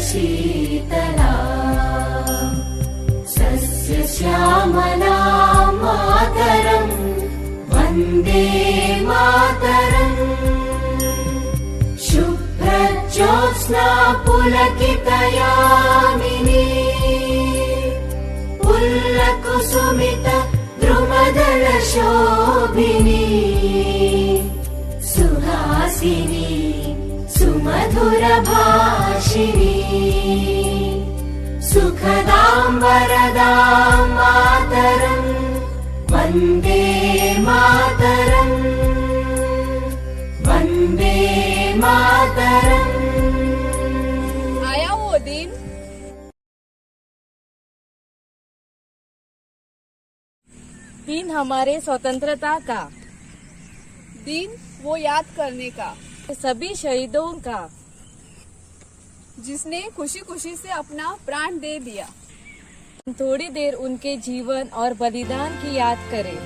शीतला सस्यश्यामला मातरम् वन्दे मातरम्। शुभ्रज्योत्स्ना पुलकितयामिनी पुल्लकुसुमित द्रुमदलशोभिनी सुहासिनी सुमधुरभाषिणी सुखदां वरदां मातरम् वन्दे मातरम् वन्दे मातरम्। आया वो दिन, दिन हमारे स्वतंत्रता का, दिन वो याद करने का सभी शहीदों का जिसने खुशी खुशी से अपना प्राण दे दिया। थोड़ी देर उनके जीवन और बलिदान की याद करें।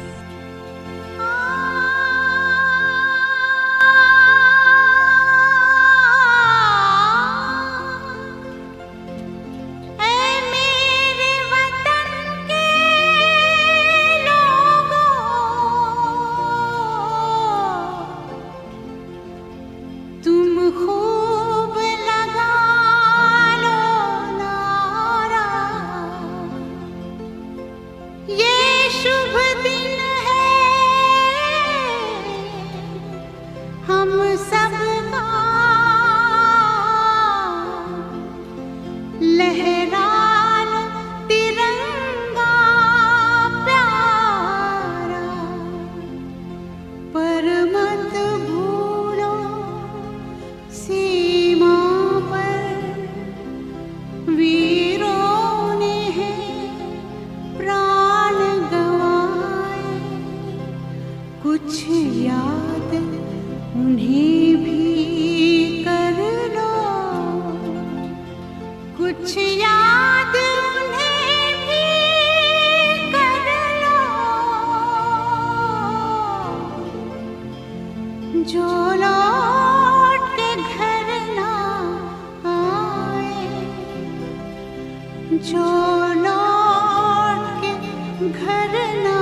कुछ याद उन्हें भी कर लो, कुछ याद उन्हें भी कर लो, जो लौट के घर ना आए, जो लौट के घर ना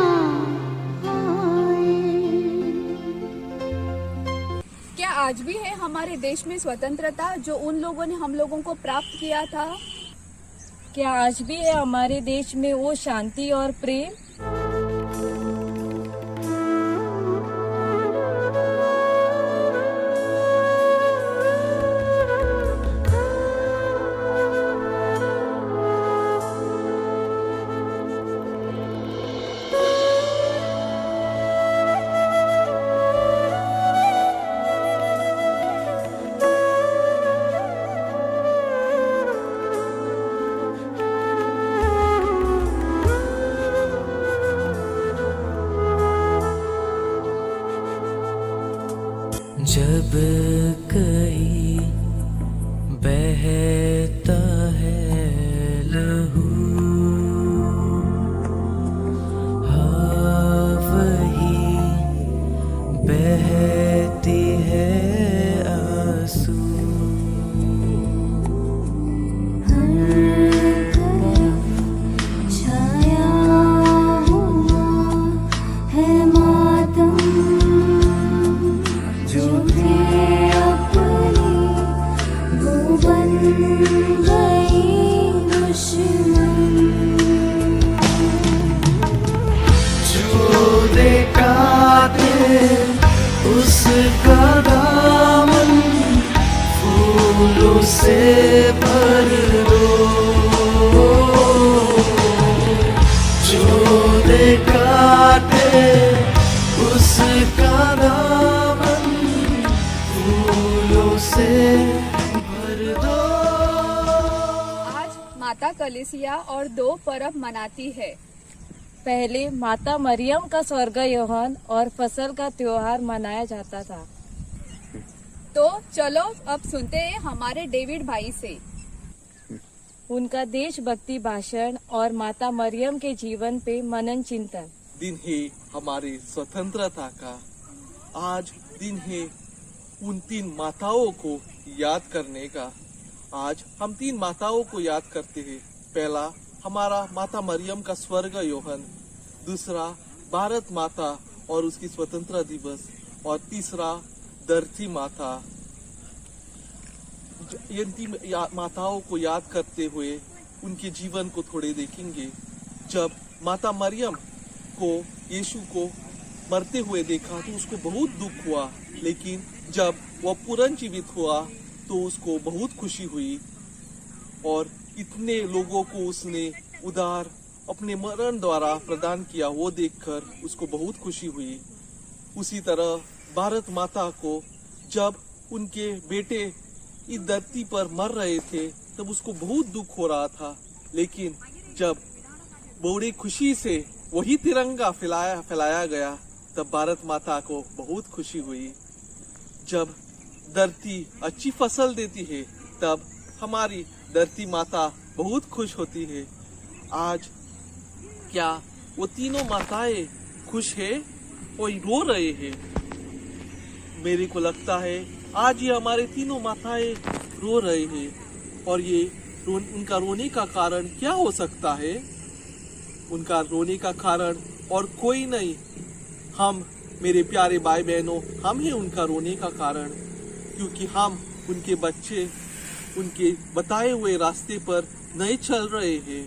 आज भी है हमारे देश में स्वतंत्रता जो उन लोगों ने हम लोगों को प्राप्त किया था? क्या आज भी है हमारे देश में वो शांति और प्रेम? जब कहीं बहता है लहू, हाँ वही बहती है आंसू। छाया हुआ है मातम जो बन गई दुश्मन। जो देखा दे उसका दामन फूलों से भर दो, जो देखा दे उसका दामन फूलों से माता कलेसिया और 2 पर्व मनाती है। पहले माता मरियम का स्वर्ग यौहन और फसल का त्योहार मनाया जाता था। तो चलो अब सुनते हैं हमारे डेविड भाई से उनका देशभक्ति भाषण और माता मरियम के जीवन पे मनन चिंतन। दिन है हमारी स्वतंत्रता का, आज दिन है उन 3 माताओं को याद करने का। आज हम 3 माताओं को याद करते हैं। पहला हमारा माता मरियम का स्वर्ग योहन, दूसरा भारत माता और उसकी स्वतंत्रता दिवस, और तीसरा धरती माता। इन 3 माताओं को याद करते हुए उनके जीवन को थोड़े देखेंगे। जब माता मरियम को यीशु को मरते हुए देखा तो उसको बहुत दुख हुआ, लेकिन जब वह पुनर्जीवित हुआ तो उसको बहुत खुशी हुई और इतने लोगों को उसने उद्धार अपने मरण द्वारा प्रदान किया, वो देखकर उसको बहुत खुशी हुई। उसी तरह भारत माता को जब उनके बेटे इस धरती पर मर रहे थे तब उसको बहुत दुख हो रहा था, लेकिन जब बड़ी खुशी से वही तिरंगा फैलाया गया तब भारत माता को बहुत खुशी हुई। जब धरती अच्छी फसल देती है तब हमारी धरती माता बहुत खुश होती है। आज क्या वो तीनों माताएं खुश है और रो रहे हैं? मेरे को लगता है आज ये हमारे तीनों माताएं रो रहे हैं, और ये उनका रोने का कारण क्या हो सकता है? उनका रोने का कारण और कोई नहीं, हम मेरे प्यारे भाई बहनों, हम ही उनका रोने का कारण, क्योंकि हम उनके बच्चे उनके बताए हुए रास्ते पर नहीं चल रहे हैं।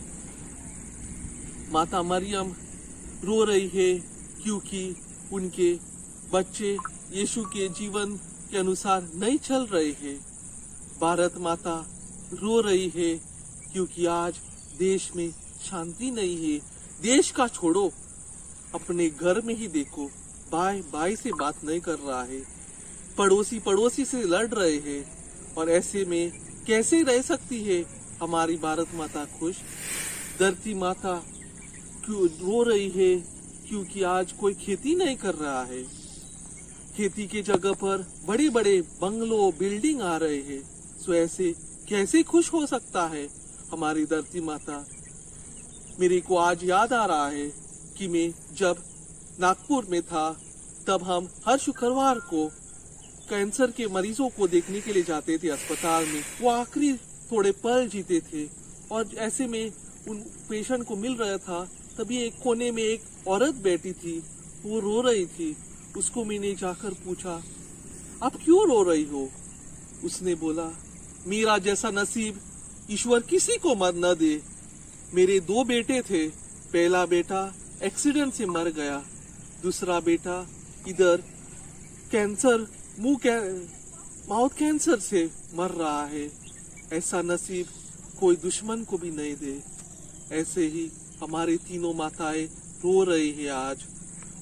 माता मरियम रो रही है क्योंकि उनके बच्चे यीशु के जीवन के अनुसार नहीं चल रहे हैं। भारत माता रो रही है क्योंकि आज देश में शांति नहीं है। देश का छोड़ो, अपने घर में ही देखो, भाई भाई से बात नहीं कर रहा है, पड़ोसी पड़ोसी से लड़ रहे हैं, और ऐसे में कैसे रह सकती है हमारी भारत माता खुश? धरती माता क्यों रो रही है? क्योंकि आज कोई खेती नहीं कर रहा है। खेती के जगह पर बड़े बड़े बंगलो बिल्डिंग आ रहे हैं, सो ऐसे कैसे खुश हो सकता है हमारी धरती माता? मेरे को आज याद आ रहा है कि मैं जब नागपुर में था तब हम हर शुक्रवार को कैंसर के मरीजों को देखने के लिए जाते थे अस्पताल में। वो आखिरी थोड़े पल जीते थे, और ऐसे में उन पेशेंट को मिल रहा था, तभी एक कोने में एक औरत बैठी थी, वो रो रही थी। उसको मैंने जाकर पूछा, आप क्यों रो रही हो? उसने बोला, मेरा जैसा नसीब ईश्वर किसी को मत न दे। मेरे 2 बेटे थे, पहला बेटा एक्सीडेंट से मर गया, दूसरा बेटा इधर कैंसर माउथ कैंसर से मर रहा है। ऐसा नसीब कोई दुश्मन को भी नहीं दे। ऐसे ही हमारे तीनों माताएं रो रही है आज,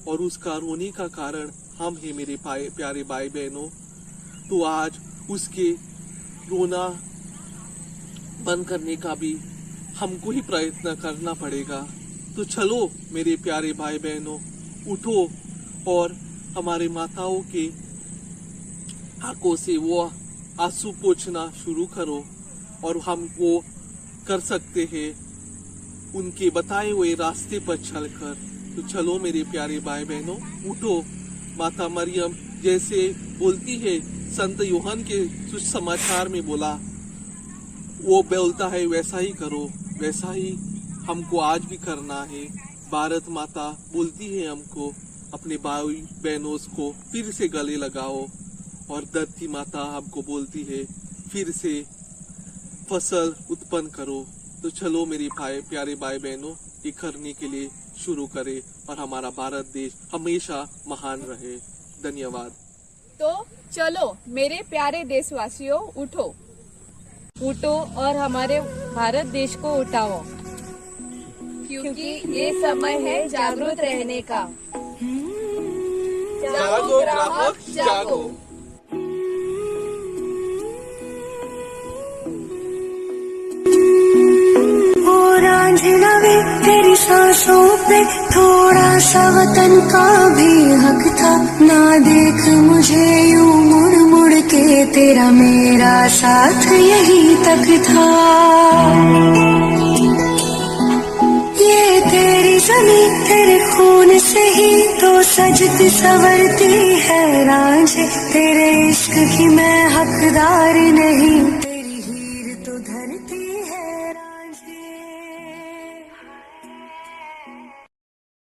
और उसका रोने का कारण हम हैं मेरे प्यारे भाई बहनों। तो आज उसके रोना बंद करने का भी हमको ही प्रयत्न करना पड़ेगा। तो चलो मेरे प्यारे भाई बहनों, उठो और हमारे माताओं के आंखों से वो आंसू पोंछना शुरू करो, और हम वो कर सकते हैं उनके बताए हुए रास्ते पर चलकर। तो चलो मेरे प्यारे भाई बहनों, उठो। माता मरियम जैसे बोलती है, संत यूहन्ना के सुसमाचार में बोला, वो बोलता है वैसा ही करो, वैसा ही हमको आज भी करना है। भारत माता बोलती है हमको अपने भाई बहनों को फिर से गले लगाओ, और धरती माता हमको बोलती है फिर से फसल उत्पन्न करो। तो चलो मेरे प्यारे भाई बहनों, ये करने के लिए शुरू करें, और हमारा भारत देश हमेशा महान रहे। धन्यवाद। तो चलो मेरे प्यारे देशवासियों, उठो उठो और हमारे भारत देश को उठाओ, क्योंकि ये समय है जागरूक रहने का। जागो ग्राहक जागो। रांझनवे तेरी सांसों पे थोड़ा सा वतन का भी हक था। ना देख मुझे यूं मुड़ मुड़ के, तेरा मेरा साथ यही तक था। ये तेरी ज़मीं तेरे खून से ही तो सजती संवरती है रांझे। तेरे इश्क की मैं हकदार नहीं, तेरी हीर धरती है